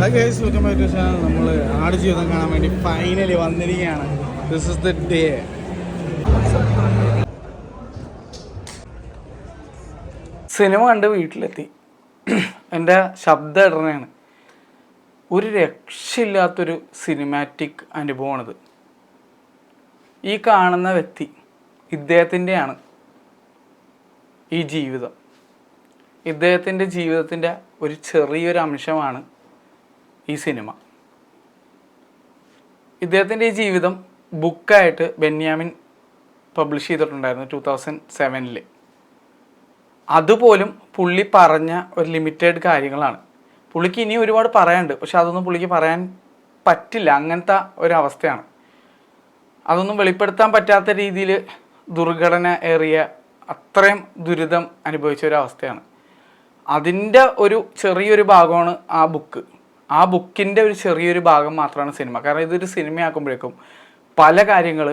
Hello guys, welcome back to channel. നമ്മൾ ആടുജീവിതം കാണാൻ വേണ്ടി ഫൈനലി വന്നിരിക്കുകയാണ്. This is the day. Cinema കണ്ട് വീട്ടിലെത്തി. എൻ്റെ ശബ്ദം ഇടണയാണ്. ഒരു രക്ഷയില്ലാത്തൊരു സിനിമാറ്റിക് അനുഭവമാണിത്. ഈ കാണുന്ന വ്യക്തി ഇദ്ദേഹത്തിൻ്റെയാണ് ഈ ജീവിതം. ഇദ്ദേഹത്തിൻ്റെ ജീവിതത്തിൻ്റെ ഒരു ചെറിയൊരു അംശമാണ് ഈ സിനിമ. ഇദ്ദേഹത്തിൻ്റെ ഈ ജീവിതം ബുക്കായിട്ട് ബെന്യാമിൻ പബ്ലിഷ് ചെയ്തിട്ടുണ്ടായിരുന്നു 2007. അതുപോലും പുള്ളി പറഞ്ഞ ഒരു ലിമിറ്റഡ് കാര്യങ്ങളാണ്. പുള്ളിക്ക് ഇനി ഒരുപാട് പറയാനുണ്ട്, പക്ഷെ അതൊന്നും പുള്ളിക്ക് പറയാൻ പറ്റില്ല. അങ്ങനത്തെ ഒരവസ്ഥയാണ്. അതൊന്നും വെളിപ്പെടുത്താൻ പറ്റാത്ത രീതിയിൽ ദുർഘടന ഏറിയ അത്രയും ദുരിതം അനുഭവിച്ച ഒരവസ്ഥയാണ്. അതിൻ്റെ ഒരു ചെറിയൊരു ഭാഗമാണ് ആ ബുക്ക്. ആ ബുക്കിൻ്റെ ഒരു ചെറിയൊരു ഭാഗം മാത്രമാണ് സിനിമ. കാരണം ഇതൊരു സിനിമയാക്കുമ്പോഴേക്കും പല കാര്യങ്ങൾ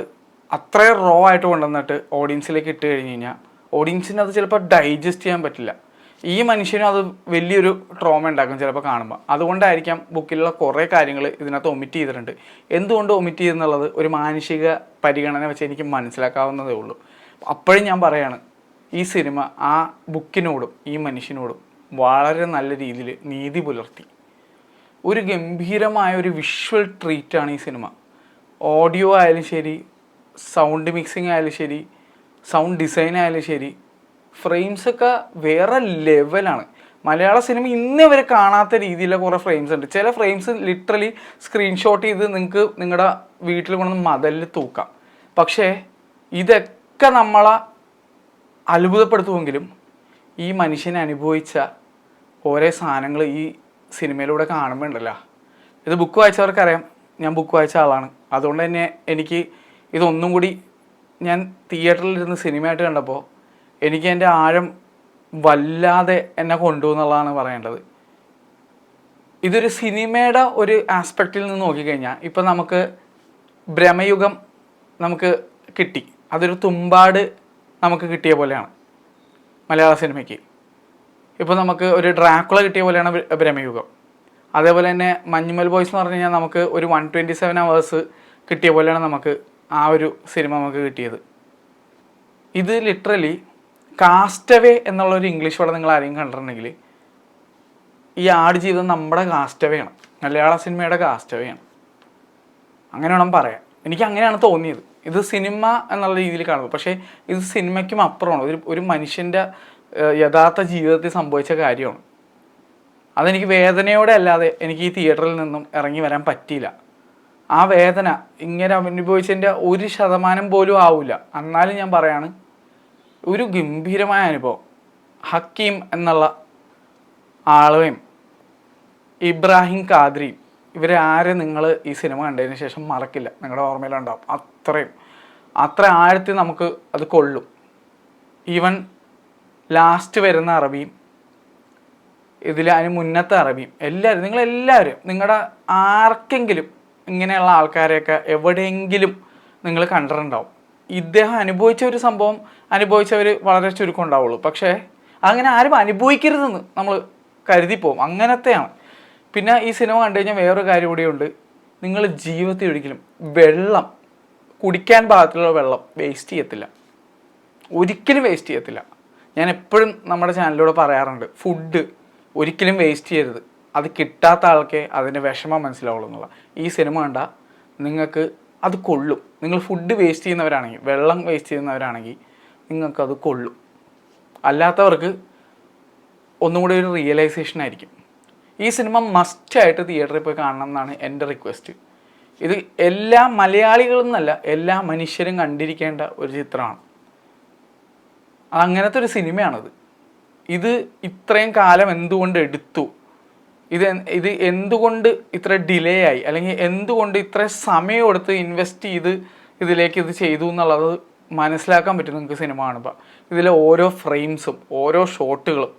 അത്രയും റോ ആയിട്ട് കൊണ്ടുവന്നിട്ട് ഓഡിയൻസിലേക്ക് ഇട്ട് കഴിഞ്ഞ് കഴിഞ്ഞാൽ ഓഡിയൻസിന് അത് ചിലപ്പോൾ ഡൈജസ്റ്റ് ചെയ്യാൻ പറ്റില്ല. ഈ മനുഷ്യനും അത് വലിയൊരു ട്രോമ ഉണ്ടാക്കും ചിലപ്പോൾ കാണുമ്പോൾ. അതുകൊണ്ടായിരിക്കാം ബുക്കിലുള്ള കുറേ കാര്യങ്ങൾ ഇതിനകത്ത് ഒമിറ്റ് ചെയ്തിട്ടുണ്ട്. എന്തുകൊണ്ട് ഒമിറ്റ് ചെയ്തെന്നുള്ളത് ഒരു മാനുഷിക പരിഗണന വെച്ച് എനിക്ക് മനസ്സിലാക്കാവുന്നതേ ഉള്ളൂ. അപ്പോഴും ഞാൻ പറയാണ്, ഈ സിനിമ ആ ബുക്കിനോടും ഈ മനുഷ്യനോടും വളരെ നല്ല രീതിയിൽ നീതി പുലർത്തി. ഒരു ഗംഭീരമായ ഒരു വിഷ്വൽ ട്രീറ്റാണ് ഈ സിനിമ. ഓഡിയോ ആയാലും ശരി, സൗണ്ട് മിക്സിങ് ആയാലും ശരി, സൗണ്ട് ഡിസൈൻ ആയാലും ശരി, ഫ്രെയിംസൊക്കെ വേറെ ലെവലാണ്. മലയാള സിനിമ ഇന്നേ വരെ കാണാത്ത രീതിയിലുള്ള കുറേ ഫ്രെയിംസ് ഉണ്ട്. ചില ഫ്രെയിംസ് ലിറ്ററലി സ്ക്രീൻഷോട്ട് ചെയ്ത് നിങ്ങൾക്ക് നിങ്ങളുടെ വീട്ടിൽ കൊണ്ടുവന്ന് മതിലിൽ തൂക്കാം. പക്ഷേ ഇതൊക്കെ നമ്മളെ അത്ഭുതപ്പെടുത്തുമെങ്കിലും ഈ മനുഷ്യനെ അനുഭവിച്ച ഓരോ സാധനങ്ങൾ ഈ സിനിമയിലൂടെ കാണുമ്പോൾ ഉണ്ടല്ലോ. ഇത് ബുക്ക് വായിച്ചവർക്കറിയാം, ഞാൻ ബുക്ക് വായിച്ച ആളാണ്. അതുകൊണ്ട് തന്നെ എനിക്ക് ഇതൊന്നും കൂടി ഞാൻ തിയേറ്ററിലിരുന്ന് സിനിമയായിട്ട് കണ്ടപ്പോൾ എനിക്ക് എൻ്റെ ആഴം വല്ലാതെ എന്നെ കൊണ്ടുപോകുന്നുള്ളതാണ് പറയേണ്ടത്. ഇതൊരു സിനിമയുടെ ഒരു ആസ്പെക്റ്റിൽ നിന്ന് നോക്കിക്കഴിഞ്ഞാൽ ഇപ്പം നമുക്ക് ഭ്രമയുഗം നമുക്ക് കിട്ടി. അതൊരു തുമ്പാട് നമുക്ക് കിട്ടിയ പോലെയാണ് മലയാള സിനിമയ്ക്ക്. ഇപ്പോൾ നമുക്ക് ഒരു ഡ്രാക്കുള കിട്ടിയ പോലെയാണ് ഭ്രമയുഗം. അതേപോലെ തന്നെ മഞ്ഞുമൽ ബോയ്സ് എന്ന് പറഞ്ഞു കഴിഞ്ഞാൽ നമുക്ക് ഒരു 127 hours കിട്ടിയ പോലെയാണ് നമുക്ക് ആ ഒരു സിനിമ നമുക്ക് കിട്ടിയത്. ഇത് ലിറ്ററലി കാസ്റ്റവേ എന്നുള്ളൊരു ഇംഗ്ലീഷ് പടം നിങ്ങൾ ആരെങ്കിലും കണ്ടിട്ടുണ്ടെങ്കിൽ ഈ ആടുജീവിതം നമ്മുടെ കാസ്റ്റവേയാണ്, മലയാള സിനിമയുടെ കാസ്റ്റവേയാണ്. അങ്ങനെ വേണം പറയാൻ. എനിക്ക് അങ്ങനെയാണ് തോന്നിയത്. ഇത് സിനിമ എന്നുള്ള രീതിയിൽ കാണുന്നത്, പക്ഷേ ഇത് സിനിമയ്ക്കും അപ്പുറമാണ്. ഒരു മനുഷ്യൻ്റെ യഥാർത്ഥ ജീവിതത്തിൽ സംഭവിച്ച കാര്യമാണ്. അതെനിക്ക് വേദനയോടെ അല്ലാതെ എനിക്ക് ഈ തിയേറ്ററിൽ നിന്നും ഇറങ്ങി വരാൻ പറ്റിയില്ല. ആ വേദന ഇങ്ങനെ അനുഭവിച്ചതിൻ്റെ 1% പോലും ആവില്ല. എന്നാലും ഞാൻ പറയാണ്, ഒരു ഗംഭീരമായ അനുഭവം. ഹക്കീം എന്നുള്ള ആളെയും ഇബ്രാഹിം ഖാദ്രിയും ഇവരെ ആരെ നിങ്ങൾ ഈ സിനിമ കണ്ടതിന് ശേഷം മറക്കില്ല, നിങ്ങളുടെ ഓർമ്മയിലുണ്ടാവും. അത്ര ആഴത്തിൽ നമുക്ക് അത് കൊള്ളും. ഈവൻ ലാസ്റ്റ് വരുന്ന അറബിയും അതിന് മുന്നത്തെ അറബിയും എല്ലാവരും, നിങ്ങളെല്ലാവരും, നിങ്ങളുടെ ആർക്കെങ്കിലും ഇങ്ങനെയുള്ള ആൾക്കാരെയൊക്കെ എവിടെയെങ്കിലും നിങ്ങൾ കണ്ടിട്ടുണ്ടാവും. ഇദ്ദേഹം അനുഭവിച്ച ഒരു സംഭവം അനുഭവിച്ചവർ വളരെ ചുരുക്കം ഉണ്ടാവുള്ളൂ. പക്ഷേ അങ്ങനെ ആരും അനുഭവിക്കരുതെന്ന് നമ്മൾ കരുതിപ്പോവും. അങ്ങനത്തെയാണ്. പിന്നെ ഈ സിനിമ കണ്ടു കഴിഞ്ഞാൽ വേറൊരു കാര്യം കൂടിയുണ്ട്. നിങ്ങൾ ജീവിതത്തിൽ ഒരിക്കലും വെള്ളം, കുടിക്കാൻ പാകത്തിലുള്ള വെള്ളം വേസ്റ്റ് ചെയ്യത്തില്ല, ഒരിക്കലും വേസ്റ്റ് ചെയ്യത്തില്ല. ഞാൻ എപ്പോഴും നമ്മുടെ ചാനലിലൂടെ പറയാറുണ്ട്, ഫുഡ് ഒരിക്കലും വേസ്റ്റ് ചെയ്യരുത്. അത് കിട്ടാത്ത ആൾക്കേ അതിൻ്റെ വിഷമം മനസ്സിലാവുള്ളൂ എന്നുള്ള. ഈ സിനിമ കണ്ടാൽ നിങ്ങൾക്ക് അത് കൊള്ളും. നിങ്ങൾ ഫുഡ് വേസ്റ്റ് ചെയ്യുന്നവരാണെങ്കിൽ, വെള്ളം വേസ്റ്റ് ചെയ്യുന്നവരാണെങ്കിൽ നിങ്ങൾക്കത് കൊള്ളും. അല്ലാത്തവർക്ക് ഒന്നും കൂടി ഒരു റിയലൈസേഷൻ ആയിരിക്കും. ഈ സിനിമ മസ്റ്റായിട്ട് തിയേറ്ററിൽ പോയി കാണണം എന്നാണ് എൻ്റെ റിക്വസ്റ്റ്. ഇത് എല്ലാ മലയാളികളെന്നല്ല, എല്ലാ മനുഷ്യരും കണ്ടിരിക്കേണ്ട ഒരു ചിത്രമാണ്. അങ്ങനത്തെ ഒരു സിനിമയാണത്. ഇത് ഇത്രയും കാലം എന്തുകൊണ്ട് എടുത്തു, ഇത് എന്തുകൊണ്ട് ഇത്ര ഡിലേ ആയി, അല്ലെങ്കിൽ എന്തുകൊണ്ട് ഇത്ര സമയം എടുത്ത് ഇൻവെസ്റ്റ് ചെയ്ത് ഇതിലേക്ക് ഇത് ചെയ്തു എന്നുള്ളത് മനസ്സിലാക്കാൻ പറ്റും നിങ്ങൾക്ക് സിനിമ കാണുമ്പോൾ. ഇതിലെ ഓരോ ഫ്രെയിംസും ഓരോ ഷോട്ടുകളും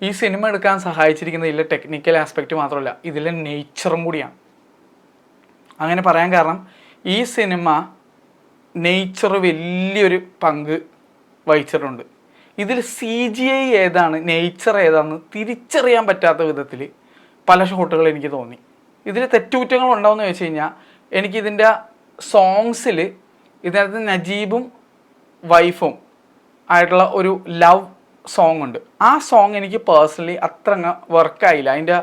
ഈ സിനിമ എടുക്കാൻ സഹായിച്ചിരിക്കുന്നത് ഇതിലെ ടെക്നിക്കൽ ആസ്പെക്റ്റ് മാത്രമല്ല, ഇതിലെ നേച്ചറും കൂടിയാണ്. അങ്ങനെ പറയാൻ കാരണം ഈ സിനിമ നേച്ചർ വലിയൊരു പങ്ക് വഹിച്ചിട്ടുണ്ട്. ഇതിൽ CGI ഏതാണ് നേച്ചർ ഏതാണെന്ന് തിരിച്ചറിയാൻ പറ്റാത്ത വിധത്തിൽ പല ഷോട്ടുകൾ എനിക്ക് തോന്നി. ഇതിൽ തെറ്റുകുറ്റങ്ങൾ ഉണ്ടോയെന്ന് ചോദിച്ചു കഴിഞ്ഞാൽ എനിക്കിതിൻ്റെ സോങ്സിൽ ഇതിനകത്ത് നജീബും വൈഫും ആയിട്ടുള്ള ഒരു ലവ് സോങ് ഉണ്ട്. ആ സോങ് എനിക്ക് പേഴ്സണലി അത്ര അങ്ങ് വർക്കായില്ല. അതിൻ്റെ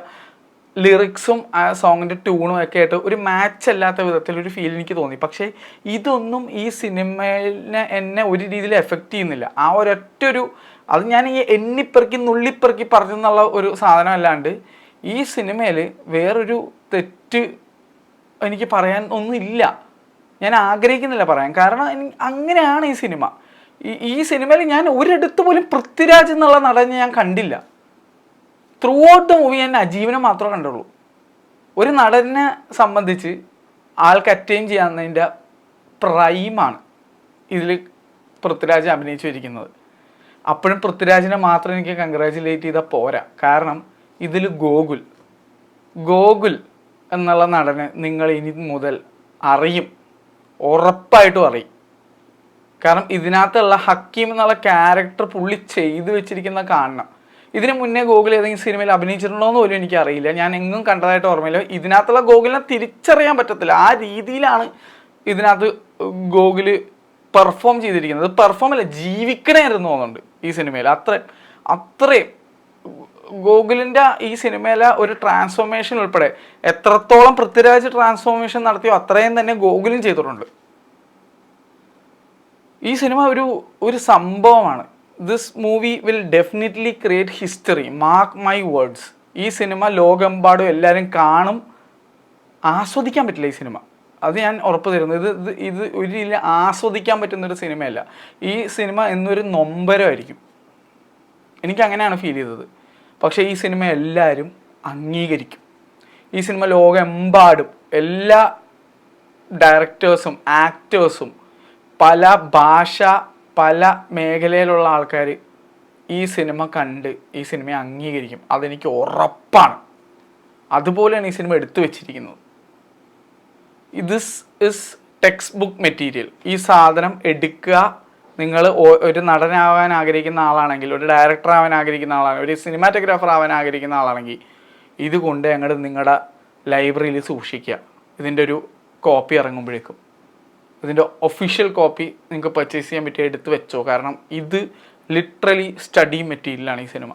ലിറിക്സും ആ സോങ്ങിൻ്റെ ട്യൂണും ഒക്കെ ആയിട്ട് ഒരു മാച്ച് അല്ലാത്ത വിധത്തിലൊരു ഫീൽ എനിക്ക് തോന്നി. പക്ഷേ ഇതൊന്നും ഈ സിനിമയെ എന്നെ ഒരു രീതിയിൽ എഫക്റ്റ് ചെയ്യുന്നില്ല. ആ ഒരൊറ്റൊരു അത് ഞാൻ ഈ എണ്ണിപ്പെറുക്കി നുള്ളിപ്പെറുക്കി പറഞ്ഞെന്നുള്ള ഒരു സാധനം അല്ലാണ്ട് ഈ സിനിമയിൽ വേറൊരു തെറ്റ് എനിക്ക് പറയാൻ ഒന്നുമില്ല. ഞാൻ ആഗ്രഹിക്കുന്നില്ല പറയാൻ. കാരണം അങ്ങനെയാണ് ഈ സിനിമ. ഈ സിനിമയിൽ ഞാൻ ഒരിടത്ത് പോലും പൃഥ്വിരാജ് എന്നുള്ള നടനെ ഞാൻ കണ്ടില്ല. ത്രൂ ഔട്ട് ദ മൂവി ഞാൻ അജീവിനെ മാത്രമേ കണ്ടുള്ളൂ. ഒരു നടനെ സംബന്ധിച്ച് ആൾക്ക് അറ്റൈൻ ചെയ്യാവുന്നതിൻ്റെ പ്രൈമാണ് ഇതിൽ പൃഥ്വിരാജ് അഭിനയിച്ചു വരിക്കുന്നത്. അപ്പോഴും പൃഥ്വിരാജിനെ മാത്രം എനിക്ക് കൺഗ്രാജുലേറ്റ് ചെയ്താൽ പോരാ. കാരണം ഇതിൽ ഗോകുൽ എന്നുള്ള നടനെ നിങ്ങൾ ഇനി മുതൽ അറിയും, ഉറപ്പായിട്ടും അറിയും. കാരണം ഇതിനകത്തുള്ള ഹക്കീം എന്നുള്ള ക്യാരക്ടർ പുള്ളി ചെയ്തു വെച്ചിരിക്കുന്ന കാണണം. ഇതിന് മുന്നേ ഗോകുൽ ഏതെങ്കിലും സിനിമയിൽ അഭിനയിച്ചിട്ടുണ്ടോ എന്ന് പോലും എനിക്കറിയില്ല. ഞാൻ എങ്ങും കണ്ടതായിട്ട് ഓർമ്മയില്ല. ഇതിനകത്തുള്ള ഗോകുലിനെ തിരിച്ചറിയാൻ പറ്റത്തില്ല. ആ രീതിയിലാണ് ഇതിനകത്ത് ഗോകുല് പെർഫോം ചെയ്തിരിക്കുന്നത്. പെർഫോം അല്ല, ജീവിക്കണമായിരുന്നു തോന്നുന്നുണ്ട് ഈ സിനിമയിൽ. അത്രയും ഗോകുലിൻ്റെ ഈ സിനിമയിലെ ഒരു ട്രാൻസ്ഫോർമേഷൻ ഉൾപ്പെടെ എത്രത്തോളം പൃഥ്വിരാജ് ട്രാൻസ്ഫോർമേഷൻ നടത്തിയോ അത്രയും തന്നെ ഗോകുലും ചെയ്തിട്ടുണ്ട്. ഈ സിനിമ ഒരു സംഭവമാണ്. This movie will definitely create history, mark my words. ഈ സിനിമ ലോകമെമ്പാടും എല്ലാവരും കാണും. ആസ്വദിക്കാൻ പറ്റില്ല ഈ സിനിമ, അത് ഞാൻ ഉറപ്പ് തരുന്നു. ഇത് ഒരു രീതിയിൽ ആസ്വദിക്കാൻ പറ്റുന്നൊരു സിനിമയല്ല. ഈ സിനിമ എന്നൊരു നൊമ്പരമായിരിക്കും. എനിക്കങ്ങനെയാണ് ഫീൽ ചെയ്തത്. പക്ഷേ ഈ സിനിമ എല്ലാവരും അംഗീകരിക്കും. ഈ സിനിമ ലോകമെമ്പാടും എല്ലാ ഡയറക്ടേഴ്സും ആക്ടേഴ്സും പല ഭാഷ പല മേഖലയിലുള്ള ആൾക്കാർ ഈ സിനിമ കണ്ട് ഈ സിനിമയെ അംഗീകരിക്കും. അതെനിക്ക് ഉറപ്പാണ്. അതുപോലെയാണ് ഈ സിനിമ എടുത്തു വച്ചിരിക്കുന്നത്. This is text book material. ഈ സാധനം എടുക്കുക. നിങ്ങൾ ഒരു നടനാവാൻ ആഗ്രഹിക്കുന്ന ആളാണെങ്കിൽ, ഒരു ഡയറക്ടർ ആവാൻ ആഗ്രഹിക്കുന്ന ആളാണെങ്കിൽ, ഒരു സിനിമാറ്റോഗ്രാഫർ ആവാൻ ആഗ്രഹിക്കുന്ന ആളാണെങ്കിൽ ഇത് കൊണ്ട് ഞങ്ങൾ നിങ്ങളുടെ ലൈബ്രറിയിൽ സൂക്ഷിക്കുക. ഇതിൻ്റെ ഒരു കോപ്പി ഇറങ്ങുമ്പോഴേക്കും ഇതിൻ്റെ ഒഫീഷ്യൽ കോപ്പി നിങ്ങൾക്ക് പർച്ചേസ് ചെയ്യാൻ പറ്റിയ എടുത്ത് വെച്ചോ. കാരണം ഇത് ലിറ്ററലി സ്റ്റഡി മെറ്റീരിയലാണ് ഈ സിനിമ.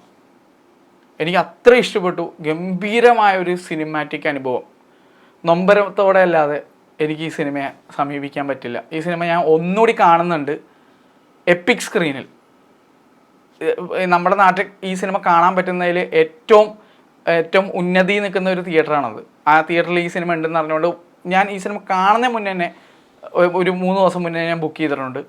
എനിക്ക് അത്ര ഇഷ്ടപ്പെട്ടു. ഗംഭീരമായ ഒരു സിനിമാറ്റിക് അനുഭവം. നൊമ്പരത്തോടെ അല്ലാതെ എനിക്ക് ഈ സിനിമയെ സമീപിക്കാൻ പറ്റില്ല. ഈ സിനിമ ഞാൻ ഒന്നുകൂടി കാണുന്നുണ്ട് എപ്പിക് സ്ക്രീനിൽ. നമ്മുടെ നാട്ടിൽ ഈ സിനിമ കാണാൻ പറ്റുന്നതിൽ ഏറ്റവും ഉന്നതി നിൽക്കുന്ന ഒരു തിയേറ്ററാണത്. ആ തിയേറ്ററിൽ ഈ സിനിമ ഉണ്ടെന്ന് അറിഞ്ഞുകൊണ്ട് ഞാൻ ഈ സിനിമ കാണുന്നതിന് മുന്നേ തന്നെ ഒരു 3 ദിവസം മുന്നേ ഞാൻ ബുക്ക് ചെയ്തിട്ടുണ്ട്.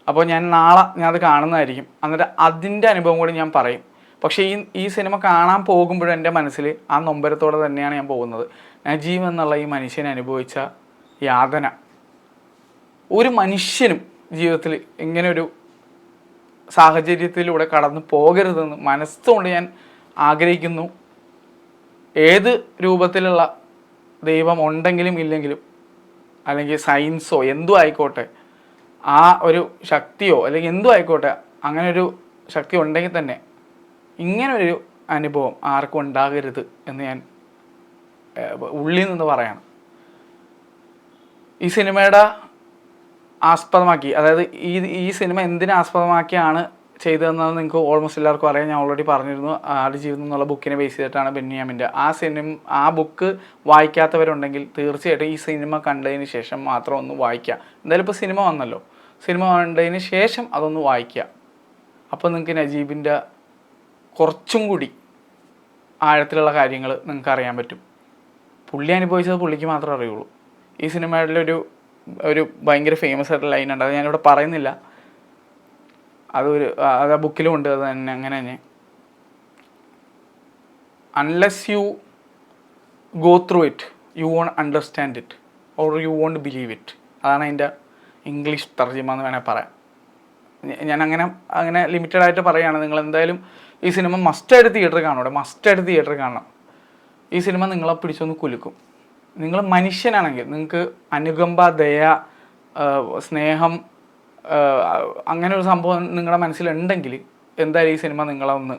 അപ്പോൾ നാളെ അത് കാണുന്നതായിരിക്കും. എന്നിട്ട് അതിൻ്റെ അനുഭവം കൂടി ഞാൻ പറയും. പക്ഷേ ഈ സിനിമ കാണാൻ പോകുമ്പോഴും എൻ്റെ മനസ്സിൽ ആ നൊമ്പരത്തോടെ തന്നെയാണ് ഞാൻ പോകുന്നത്. നജീബ് എന്നുള്ള ഈ മനുഷ്യനെ അനുഭവിച്ച യാതന ഒരു മനുഷ്യനും ജീവിതത്തിൽ ഇങ്ങനെയൊരു സാഹചര്യത്തിലൂടെ കടന്നു പോകരുതെന്ന് മനസ്സുകൊണ്ട് ഞാൻ ആഗ്രഹിക്കുന്നു. ഏത് രൂപത്തിലുള്ള ദൈവം ഉണ്ടെങ്കിലും ഇല്ലെങ്കിലും, അല്ലെങ്കിൽ സയൻസോ എന്തോ ആയിക്കോട്ടെ, ആ ഒരു ശക്തിയോ അല്ലെങ്കിൽ എന്തോ ആയിക്കോട്ടെ, അങ്ങനെ ഒരു ശക്തി ഉണ്ടെങ്കിൽ തന്നെ ഇങ്ങനൊരു അനുഭവം ആർക്കും ഉണ്ടാകരുത് എന്ന് ഞാൻ ഉള്ളിൽ നിന്ന് പറയണം. ഈ സിനിമയുടെ ആസ്പദമാക്കി, അതായത് ഈ സിനിമ എന്തിനെ ആസ്പദമാക്കിയാണ് ചെയ്തതെന്നത് നിങ്ങൾക്ക് ഓൾമോസ്റ്റ് എല്ലാവർക്കും അറിയാം. ഞാൻ ഓൾറെഡി പറഞ്ഞിരുന്നു. ആടുജീവിതം എന്നുള്ള ബുക്കിനെ ബേസ് ചെയ്തിട്ടാണ് ബെന്യാമിൻ്റെ. ആ ബുക്ക് വായിക്കാത്തവരുണ്ടെങ്കിൽ തീർച്ചയായിട്ടും ഈ സിനിമ കണ്ടതിന് ശേഷം മാത്രം ഒന്ന് വായിക്കുക. എന്തായാലും ഇപ്പോൾ സിനിമ വന്നല്ലോ, സിനിമ കണ്ടതിന് ശേഷം അതൊന്ന് വായിക്കുക. അപ്പോൾ നിങ്ങൾക്ക് നജീബിൻ്റെ കുറച്ചും കൂടി ആഴത്തിലുള്ള കാര്യങ്ങൾ നിങ്ങൾക്ക് അറിയാൻ പറ്റും. പുള്ളി അനുഭവിച്ചത് പുള്ളിക്ക് മാത്രമേ അറിയുള്ളൂ. ഈ സിനിമയുടെ ഒരു ഭയങ്കര ഫേമസ് ആയിട്ടുള്ള ലൈൻ ഉണ്ട്, അത് ഞാനിവിടെ പറയുന്നില്ല. അത് ആ ബുക്കിലും ഉണ്ട്. അത് തന്നെ അങ്ങനെ തന്നെ, unless you go through it you won't understand it or you won't believe it. അതാണ് അതിൻ്റെ ഇംഗ്ലീഷ് തർജ്ജിമ എന്ന് വേണേൽ പറയാം. ഞാൻ അങ്ങനെ ലിമിറ്റഡ് ആയിട്ട് പറയുകയാണ്. നിങ്ങൾ എന്തായാലും ഈ സിനിമ മസ്റ്റായിട്ട് തിയേറ്ററിൽ കാണണം. ഇവിടെ മസ്റ്റായിട്ട് തിയേറ്ററിൽ കാണണം. ഈ സിനിമ നിങ്ങളെ പിടിച്ചൊന്ന് കുലുക്കും. നിങ്ങൾ മനുഷ്യനാണെങ്കിൽ, നിങ്ങൾക്ക് അനുകമ്പ, ദയ, സ്നേഹം, അങ്ങനെ ഒരു സംഭവം നിങ്ങളുടെ മനസ്സിലുണ്ടെങ്കിൽ എന്തായാലും ഈ സിനിമ നിങ്ങളെ ഒന്ന്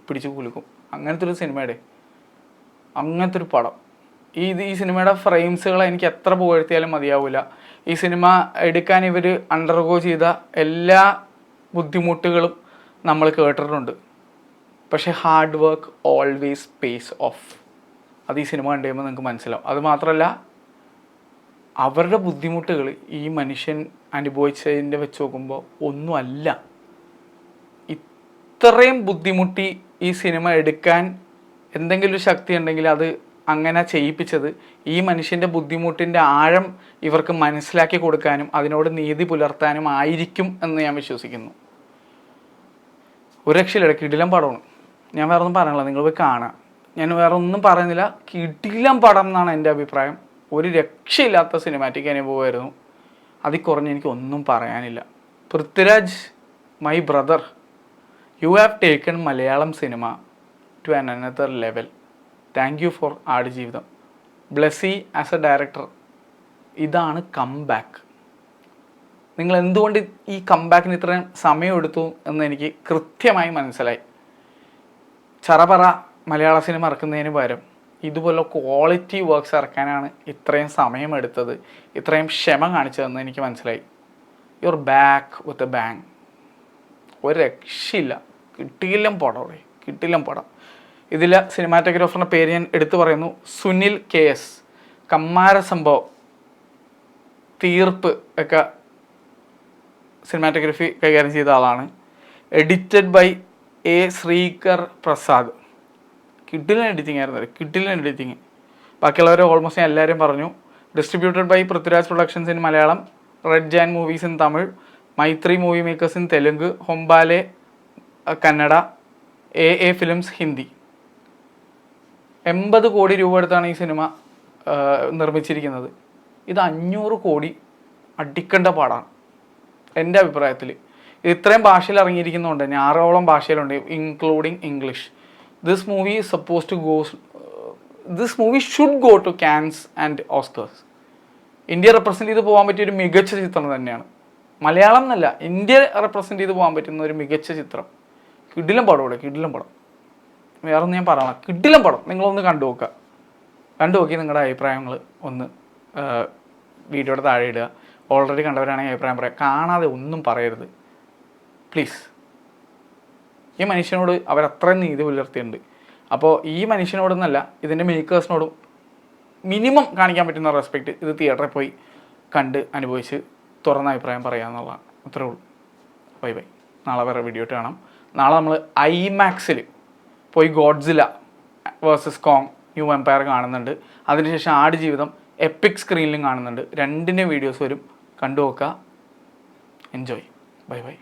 പിടിച്ചു കുലുക്കും. അങ്ങനത്തെ ഒരു സിനിമയുടെ അങ്ങനത്തെ ഒരു പടം. ഈ സിനിമയുടെ ഫ്രെയിംസുകൾ എനിക്ക് എത്ര പുകഴ്ത്തിയാലും മതിയാവില്ല. ഈ സിനിമ എടുക്കാൻ ഇവർ അണ്ടർഗോ ചെയ്ത എല്ലാ ബുദ്ധിമുട്ടുകളും നമ്മൾ കേട്ടിട്ടുണ്ട്. പക്ഷേ hard work always pace of. അത് ഈ സിനിമ കണ്ടു കഴിയുമ്പോൾ നിങ്ങൾക്ക് മനസ്സിലാവും. അതുമാത്രമല്ല, അവരുടെ ബുദ്ധിമുട്ടുകൾ ഈ മനുഷ്യൻ അനുഭവിച്ചതിൻ്റെ വെച്ച് നോക്കുമ്പോൾ ഒന്നുമല്ല. ഇത്രയും ബുദ്ധിമുട്ടി ഈ സിനിമ എടുക്കാൻ എന്തെങ്കിലും ഒരു ശക്തി ഉണ്ടെങ്കിൽ അത് അങ്ങനെ ചെയ്യിപ്പിച്ചത് ഈ മനുഷ്യൻ്റെ ബുദ്ധിമുട്ടിൻ്റെ ആഴം ഇവർക്ക് മനസ്സിലാക്കി കൊടുക്കാനും അതിനോട് നീതി പുലർത്താനും ആയിരിക്കും എന്ന് ഞാൻ വിശ്വസിക്കുന്നു. ഒരു രക്ഷയില്ല, കിടിലം പടമാണ്. ഞാൻ വേറെ ഒന്നും പറയണില്ല, നിങ്ങൾ പോയി കാണാം. ഞാൻ വേറെ ഒന്നും പറയുന്നില്ല, കിടിലം പടം എന്നാണ് എൻ്റെ അഭിപ്രായം. ഒരു രക്ഷയില്ലാത്ത സിനിമാറ്റിക് അനുഭവമായിരുന്നു. അതിൽ കുറഞ്ഞ് എനിക്ക് ഒന്നും പറയാനില്ല. Prithviraj, my brother, you have taken Malayalam cinema to an another level. Thank you for Aadujeevitham. Blessy as a director, ഇതാണ് കംബാക്ക്. നിങ്ങൾ എന്തുകൊണ്ട് ഈ കംബാക്കിന് ഇത്രയും സമയമെടുത്തു എന്ന് എനിക്ക് കൃത്യമായി മനസ്സിലായി. ചറപറ മലയാള സിനിമ ഇറക്കുന്നതിന് പകരം ഇതുപോലെ ക്വാളിറ്റി വർക്ക്സ് ഇറക്കാനാണ് ഇത്രയും സമയമെടുത്തത്, ഇത്രയും ക്ഷമ കാണിച്ചതെന്ന് എനിക്ക് മനസ്സിലായി. Your back with a bang. ഒരു രക്ഷയില്ല, കിട്ടിയില്ലം പടം, കിട്ടിയില്ലം പടം. ഇതിലെ സിനിമാറ്റോഗ്രാഫറിൻ്റെ പേര് ഞാൻ എടുത്തു പറയുന്നു, സുനിൽ KS. കമ്മാര സംഭവം, തീർപ്പ് ഒക്കെ സിനിമാറ്റോഗ്രഫി കൈകാര്യം ചെയ്ത ആളാണ്. Edited by A. Sreekar Prasad. കിഡിലൻ എഡിറ്റിംഗ് ആയിരുന്നു, കിഡിലൻ എഡിറ്റിംഗ്. ബാക്കിയുള്ളവർ ഓൾമോസ്റ്റ് ഞാൻ എല്ലാവരും പറഞ്ഞു. Distributed by Prithviraj productions in Malayalam, red giant movies in Tamil, Mythri movie makers in Telugu, Hombale Kannada, AA films Hindi. 80 കോടി രൂപ എടുത്താണ് ഈ സിനിമ നിർമ്മിച്ചിരിക്കുന്നത്. ഇത് 500 കോടി അടിക്കേണ്ട പാടാണ് എൻ്റെ അഭിപ്രായത്തിൽ. ഇത്രയും ഭാഷയിൽ ഇറങ്ങിയിരിക്കുന്നുണ്ട്, 6ഓളം ഭാഷയിലുണ്ട്, including English. This movie should go to Cannes and Oscars. India represent ചെയ്ത് പോകാൻ പറ്റിയ ഒരു മികച്ച ചിത്രം തന്നെയാണ്. മലയാളം എന്നല്ല, ഇന്ത്യ റെപ്രസെൻറ്റ് ചെയ്ത് പോകാൻ പറ്റുന്ന ഒരു മികച്ച ചിത്രം. കിടിലം പടം, ഇവിടെ കിടിലം പടം. വേറെ ഒന്നും ഞാൻ പറയണം, കിടിലം പടം. നിങ്ങളൊന്ന് കണ്ടു നോക്കി നിങ്ങളുടെ അഭിപ്രായങ്ങൾ ഒന്ന് വീഡിയോയുടെ താഴെ ഇടുക. ഓൾറെഡി കണ്ടവരാണെങ്കിൽ അഭിപ്രായം പറയാം, കാണാതെ ഒന്നും പറയരുത് പ്ലീസ്. ഈ മനുഷ്യനോട് അവരത്രയും നീതി പുലർത്തിയിട്ടുണ്ട്. അപ്പോൾ ഈ മനുഷ്യനോടൊന്നല്ല, ഇതിൻ്റെ മേക്കേഴ്സിനോടും മിനിമം കാണിക്കാൻ പറ്റുന്ന റെസ്പെക്റ്റ് ഇത് തിയേറ്ററിൽ പോയി കണ്ട് അനുഭവിച്ച് തുറന്ന അഭിപ്രായം പറയുക എന്നുള്ളതാണ്. അത്രേ ഉള്ളൂ. Bye bye. നാളെ വേറെ വീഡിയോ ഇട്ട് കാണാം. നാളെ നമ്മൾ IMAX-ൽ പോയി Godzilla versus Kong new empire കാണുന്നുണ്ട്. അതിനുശേഷം ആടുജീവിതം എപ്പിക് സ്ക്രീനിലും കാണുന്നുണ്ട്. രണ്ടിൻ്റെ വീഡിയോസ് വരും, കണ്ടു നോക്കുക. എൻജോയ്. Bye bye.